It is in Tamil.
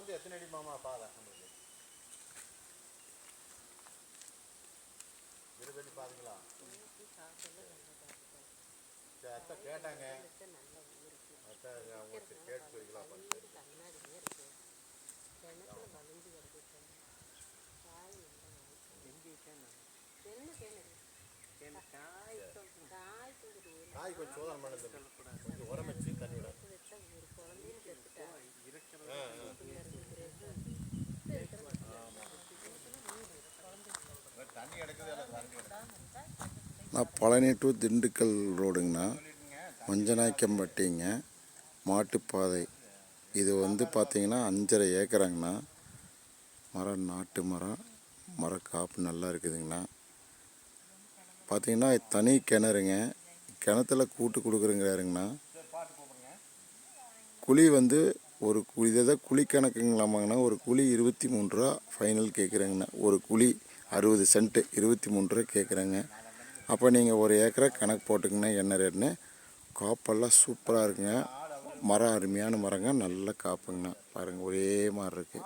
வந்து எத்தனை அடி மாமா பாதை நம்மளுக்கு 20 அடி பாதைங்களா? சரி அத்தை கேட்டாங்க, அத்தை அவங்க கேட்டு சொல்லிக்கலாம் பண்ணிட்டு காய் கொஞ்சம் சோதனை பண்ணது கொஞ்சம் உரம் வச்சு தண்ணி விட தண்ணி கிடக்குது. நான் பழனி டு திண்டுக்கல் ரோடுங்கண்ணா, மஞ்சநாய்க்கம்பட்டிங்க மாட்டுப்பாதை. இது வந்து பார்த்தீங்கன்னா 5.5 ஏக்கராங்கண்ணா. மரம் நாட்டு மரம் காப்பு நல்லா இருக்குதுங்கண்ணா. பார்த்தீங்கன்னா தனி கிணறுங்க, கிணத்துல கூட்டு கொடுக்குறேங்கிறாருங்கண்ணா. குழி வந்து ஒரு குழி இதை குழி கணக்குங்களாமாங்கண்ணா. ஒரு குழி 23 ரூபா ஃபைனல் கேட்குறேங்கண்ணா. ஒரு குழி 60 சென்ட்டு 23 ரூபா கேட்குறேங்க. அப்போ நீங்கள் ஒரு ஏக்கரை கணக்கு போட்டுங்கன்னா என்ன ரேட்னு. காப்பெல்லாம் சூப்பராக இருக்குங்க. மரம் அருமையான மரங்க, நல்ல காப்புங்கண்ணா. பாருங்கள் ஒரே மாதிரி இருக்குது.